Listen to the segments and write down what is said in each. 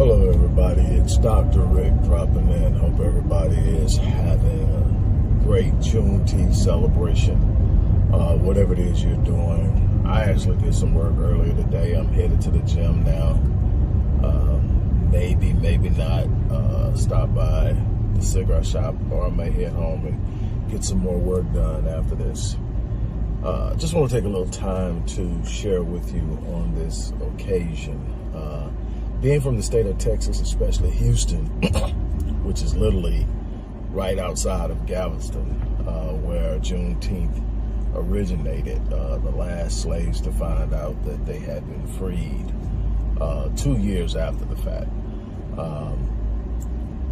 Hello everybody, it's Dr. Rick dropping in. Hope everybody is having a great Juneteenth celebration, whatever it is you're doing. I actually did some work earlier today. I'm headed to the gym now. Maybe not stop by the cigarette shop, or I may head home and get some more work done after this. Just want to take a little time to share with you on this occasion. Being from the state of Texas, especially Houston, which is literally right outside of Galveston, where Juneteenth originated, the last slaves to find out that they had been freed 2 years after the fact.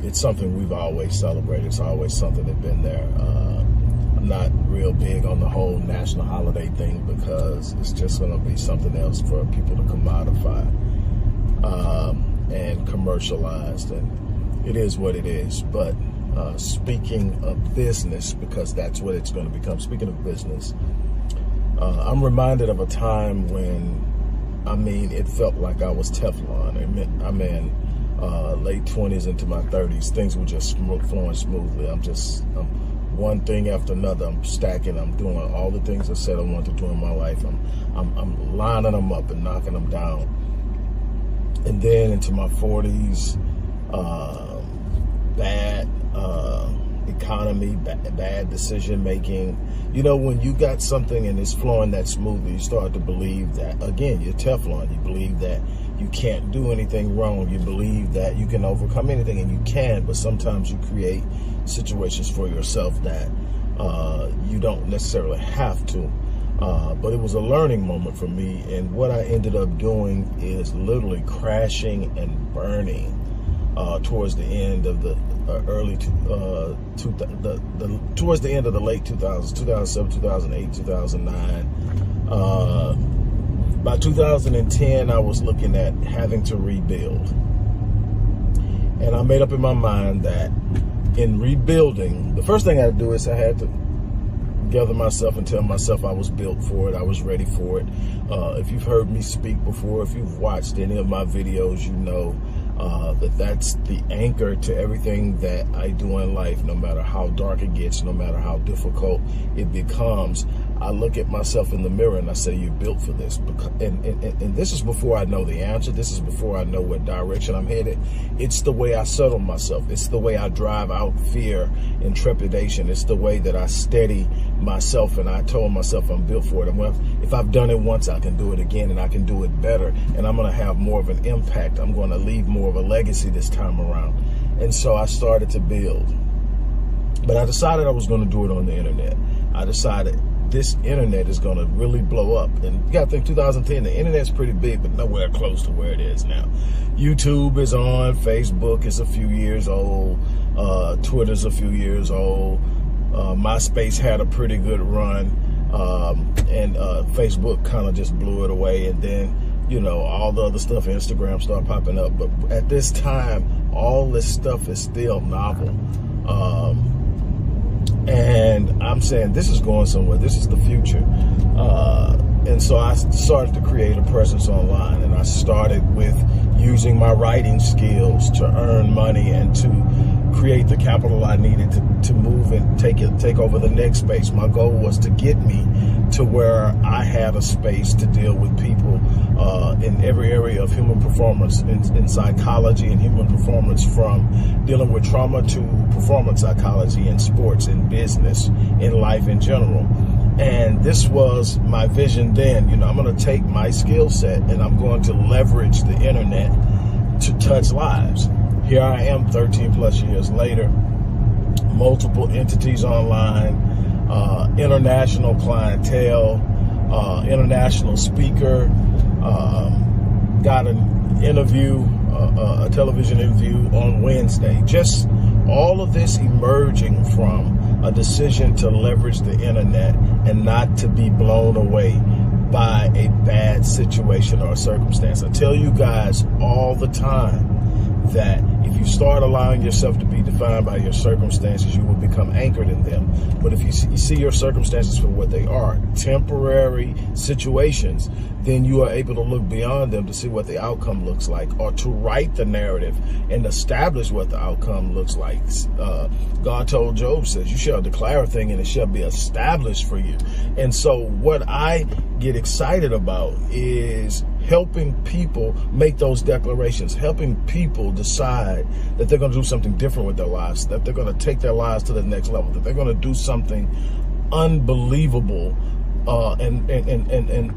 It's something we've always celebrated. It's always something that's been there. I'm not real big on the whole national holiday thing because it's just going to be something else for people to commodify and commercialized, and it is what it is. But speaking of business, because that's what it's going to become, speaking of business, I'm reminded of a time when, it felt like I was Teflon. I'm in late 20s into my 30s. Things were just flowing smoothly. I'm one thing after another. I'm stacking. I'm doing all the things I said I wanted to do in my life. I'm lining them up and knocking them down. And then into my 40s, bad economy, bad decision making. You know, when you got something and it's flowing that smoothly, you start to believe that, again, you're Teflon. You believe that you can't do anything wrong. You believe that you can overcome anything, and you can, but sometimes you create situations for yourself that you don't necessarily have to. But it was a learning moment for me, and what I ended up doing is literally crashing and burning towards the end of the towards the end of the late 2000s, 2007, 2008, 2009. By 2010, I was looking at having to rebuild, and I made up in my mind that in rebuilding, the first thing I had to do is I had to gather myself and tell myself I was built for it. I was ready for it. If you've heard me speak before, if you've watched any of my videos, you know that's the anchor to everything that I do in life. No matter how dark it gets, no matter how difficult it becomes, I look at myself in the mirror and I say, you're built for this. And this is before I know the answer. This is before I know what direction I'm headed. It's the way I settle myself. It's the way I drive out fear and trepidation. It's the way that I steady myself, and I told myself I'm built for it. And if I've done it once, I can do it again, and I can do it better, and I'm going to have more of an impact. I'm going to leave more of a legacy this time around. And so I started to build. But I decided I was going to do it on the internet. I decided this internet is going to really blow up. And you got to think, 2010, the internet's pretty big, but nowhere close to where it is now. YouTube is on, Facebook is a few years old, Twitter's a few years old, MySpace had a pretty good run, and Facebook kind of just blew it away. And then, you know, all the other stuff, Instagram started popping up. But at this time, all this stuff is still novel. And I'm saying this is going somewhere. This is the future. And so I started to create a presence online, and I started with using my writing skills to earn money and to create the capital I needed to move and take over the next space. My goal was to get me to where I had a space to deal with people in every area of human performance, in psychology and human performance, from dealing with trauma to performance psychology in sports, in business, in life in general. And this was my vision then. You know, I'm going to take my skill set and I'm going to leverage the internet to touch lives. Here I am 13 plus years later, multiple entities online, international clientele, international speaker, got an interview, a television interview on Wednesday. Just all of this emerging from a decision to leverage the internet and not to be blown away by a bad situation or circumstance. I tell you guys all the time that if you start allowing yourself to be defined by your circumstances, you will become anchored in them. But if you see your circumstances for what they are, temporary situations, then you are able to look beyond them to see what the outcome looks like, or to write the narrative and establish what the outcome looks like. God told Job, says, you shall declare a thing and it shall be established for you. And so what I get excited about is helping people make those declarations, helping people decide that they're going to do something different with their lives, that they're going to take their lives to the next level, that they're going to do something unbelievable and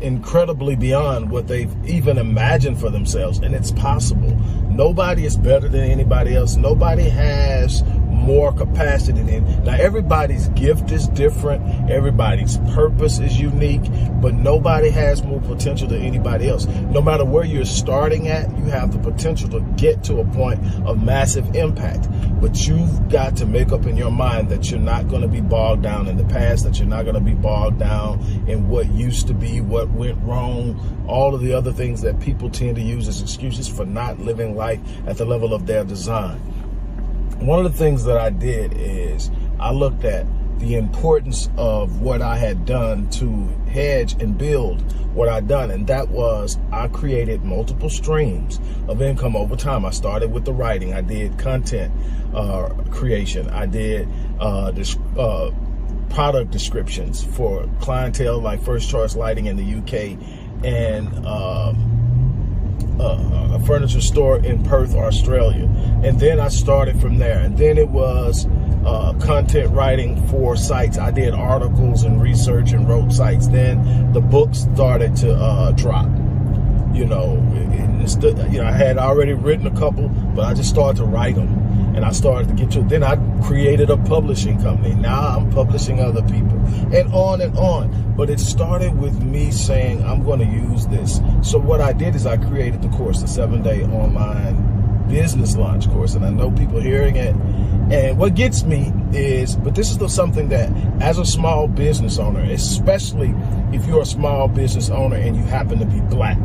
incredibly beyond what they've even imagined for themselves. And it's possible. Nobody is better than anybody else. Nobody has more capacity than. Now, everybody's gift is different. Everybody's purpose is unique, but nobody has more potential than anybody else. No matter where you're starting at, you have the potential to get to a point of massive impact. But you've got to make up in your mind that you're not going to be bogged down in the past, that you're not going to be bogged down in what used to be, what went wrong, all of the other things that people tend to use as excuses for not living life at the level of their design. One of the things that I did is I looked at the importance of what I had done to hedge and build what I'd done. And that was, I created multiple streams of income over time. I started with the writing. I did content creation. I did product descriptions for clientele like First Choice Lighting in the UK, and a furniture store in Perth, Australia. And then I started from there. And then it was content writing for sites. I did articles and research and wrote sites. Then the books started to drop. I had already written a couple, but I just started to write them. And I started to get to it. Then I created a publishing company. Now I'm publishing other people, and on and on. But it started with me saying, I'm going to use this. So what I did is I created the course, the 7-day online business launch course. And I know people hearing it. And what gets me is, but this is something that as a small business owner, especially if you're a small business owner and you happen to be black,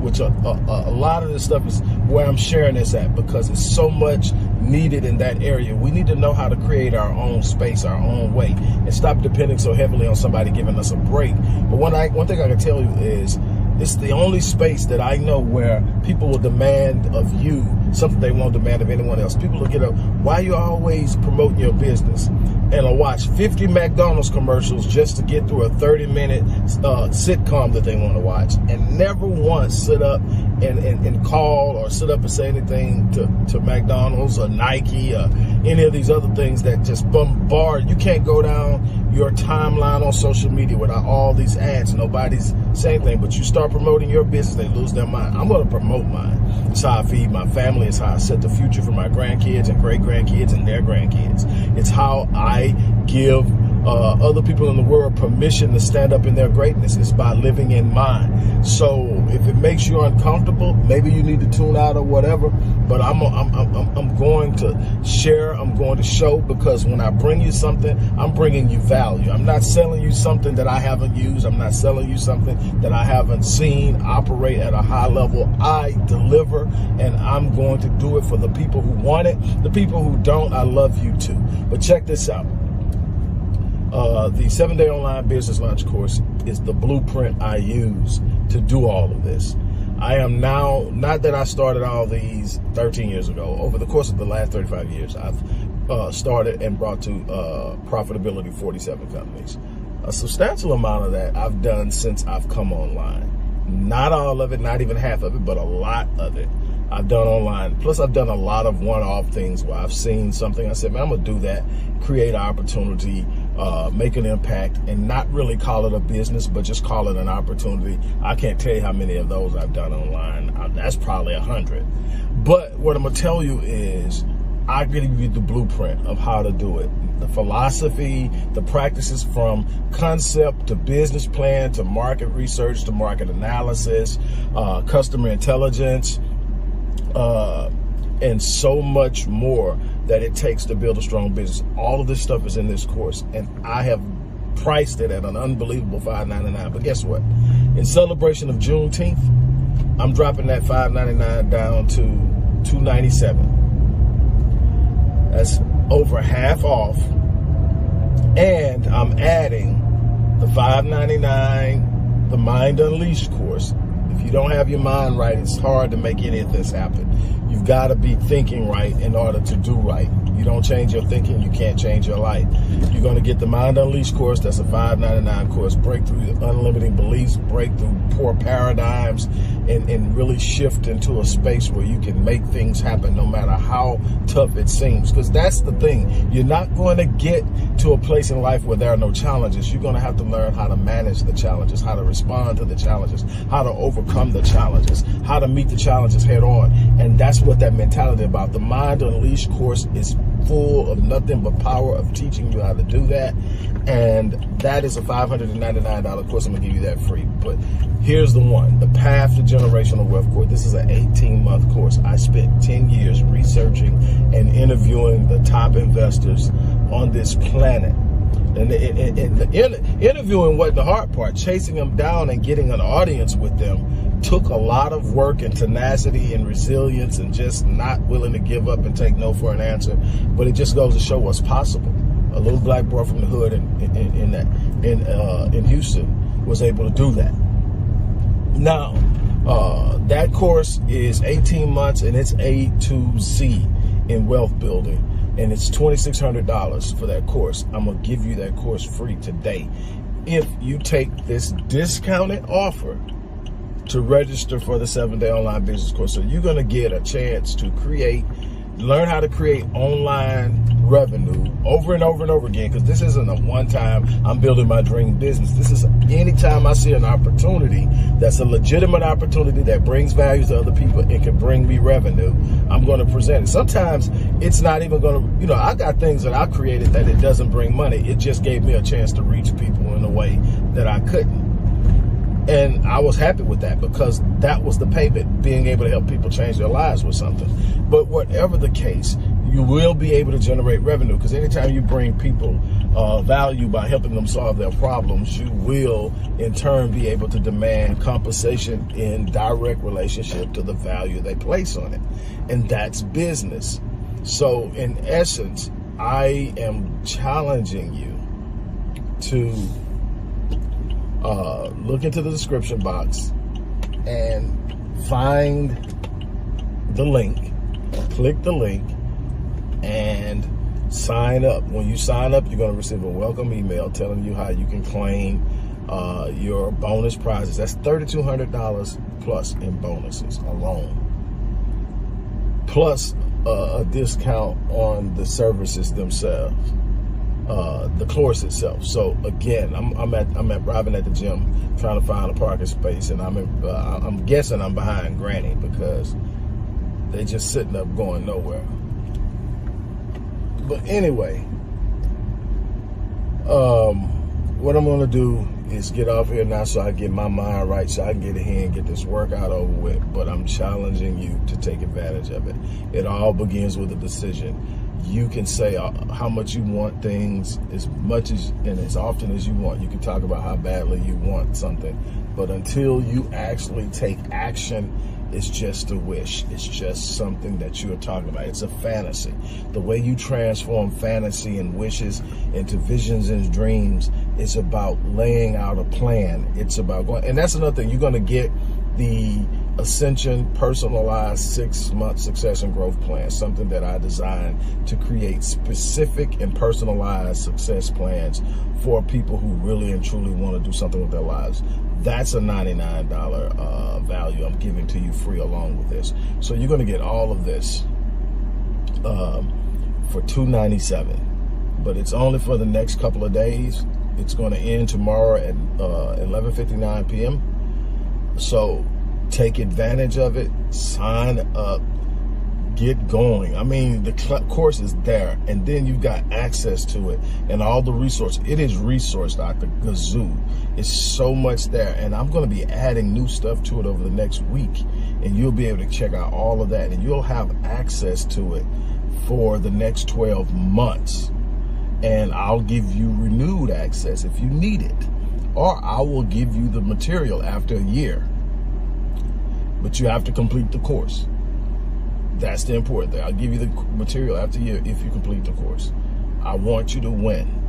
which a lot of this stuff is where I'm sharing this at, because it's so much needed in that area. We need to know how to create our own space, our own way, and stop depending so heavily on somebody giving us a break. But one thing I can tell you is, it's the only space that I know where people will demand of you something they won't demand of anyone else. People will get up, why are you always promoting your business? And I'll watch 50 McDonald's commercials just to get through a 30-minute sitcom that they want to watch, and never once sit up and call or sit up and say anything to McDonald's or Nike or any of these other things that just bombard. You can't go down your timeline on social media without all these ads. Nobody's saying anything, but you start promoting your business, they lose their mind. I'm going to promote mine. It's how I feed my family. It's how I set the future for my grandkids and great-grandkids and their grandkids. It's how I give other people in the world permission to stand up in their greatness. It's by living in mine. So if it makes you uncomfortable, maybe you need to tune out or whatever. But I'm going to share. I'm going to show, because when I bring you something, I'm bringing you value. I'm not selling you something that I haven't used. I'm not selling you something that I haven't seen operate at a high level. I deliver, and I'm going to do it for the people who want it. The people who don't, I love you too. But check this out. The 7-day online business launch course is the blueprint I use to do all of this. I am now, not that I started all these 13 years ago, over the course of the last 35 years, I've started and brought to profitability 47 companies. A substantial amount of that I've done since I've come online. Not all of it, not even half of it, but a lot of it I've done online. Plus, I've done a lot of one-off things where I've seen something, I said, man, I'm going to do that, create opportunity, make an impact, and not really call it a business, but just call it an opportunity. I can't tell you how many of those I've done online. That's probably 100. But what I'm going to tell you is, I give you the blueprint of how to do it. The philosophy, the practices, from concept to business plan to market research to market analysis, customer intelligence, and so much more that it takes to build a strong business. All of this stuff is in this course, and I have priced it at an unbelievable $5.99. But guess what? In celebration of Juneteenth, I'm dropping that $5.99 down to $297. That's over half off. And I'm adding the $5.99, the Mind Unleashed course. If you don't have your mind right, it's hard to make any of this happen. You've got to be thinking right in order to do right. You don't change your thinking, you can't change your life. You're going to get the Mind Unleashed course. That's a $5.99 course. Breakthrough unlimited beliefs, breakthrough poor paradigms, and really shift into a space where you can make things happen no matter how tough it seems. Because that's the thing. You're not going to get to a place in life where there are no challenges. You're going to have to learn how to manage the challenges, how to respond to the challenges, how to overcome the challenges, how to meet the challenges head on. And that's what that mentality about. The Mind Unleashed course is full of nothing but power of teaching you how to do that. And that is a $599 course. I'm going to give you that free. But here's the one, the Path to Generational Wealth course. This is an 18-month course. I spent 10 years researching and interviewing the top investors on this planet. And interviewing wasn't the hard part. Chasing them down and getting an audience with them took a lot of work and tenacity and resilience and just not willing to give up and take no for an answer. But it just goes to show what's possible. A little black boy from the hood in Houston was able to do that. Now, that course is 18 months and it's A to Z in wealth building. And it's $2,600 for that course. I'm going to give you that course free today if you take this discounted offer to register for the 7-day online business course. So you're going to get a chance to learn how to create online revenue over and over and over again, because this isn't a one-time, I'm building my dream business. This is anytime I see an opportunity that's a legitimate opportunity that brings value to other people and can bring me revenue, I'm going to present it. Sometimes it's not even going to, I got things that I created that it doesn't bring money. It just gave me a chance to reach people in a way that I couldn't. And I was happy with that because that was the payment, being able to help people change their lives with something. But whatever the case, you will be able to generate revenue, because anytime you bring people value by helping them solve their problems, you will in turn be able to demand compensation in direct relationship to the value they place on it. And that's business. So in essence, I am challenging you to look into the description box and find the link, click the link, and sign up. When you sign up, you're going to receive a welcome email telling you how you can claim your bonus prizes. That's $3,200 plus in bonuses alone, plus a discount on the services themselves. The course itself. So again, I'm arriving at the gym trying to find a parking space, and I'm guessing I'm behind Granny because they just sitting up going nowhere. But anyway, what I'm gonna do is get off here now so I get my mind right, so I can get ahead and get this workout over with. But I'm challenging you to take advantage of it. It all begins with a decision. You can say how much you want things as much as and as often as you want. You can talk about how badly you want something, but until you actually take action, it's just a wish. It's just something that you're talking about. It's a fantasy. The way you transform fantasy and wishes into visions and dreams is about laying out a plan. It's about going, and that's another thing. You're going to get the Ascension personalized 6-month success and growth plan, something that I designed to create specific and personalized success plans for people who really and truly want to do something with their lives. That's a $99 value I'm giving to you free along with this. So you're going to get all of this for $297, but it's only for the next couple of days. It's going to end tomorrow at 11:59 p.m. So take advantage of it, sign up, get going. I mean, the course is there, and then you've got access to it and all the resources. It is resourced out the gazoo. It's so much there, and I'm going to be adding new stuff to it over the next week, and you'll be able to check out all of that, and you'll have access to it for the next 12 months. And I'll give you renewed access if you need it, or I will give you the material after a year. But you have to complete the course. That's the important thing. I'll give you the material after if you complete the course. I want you to win.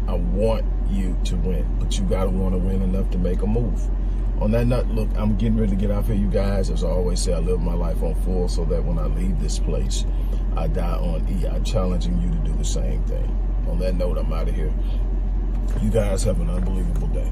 I want you to win, but you gotta want to win enough to make a move. On that note, look, I'm getting ready to get out here, you guys. As I always say, I live my life on full so that when I leave this place, I die on E. I'm challenging you to do the same thing. On that note, I'm out of here. You guys have an unbelievable day.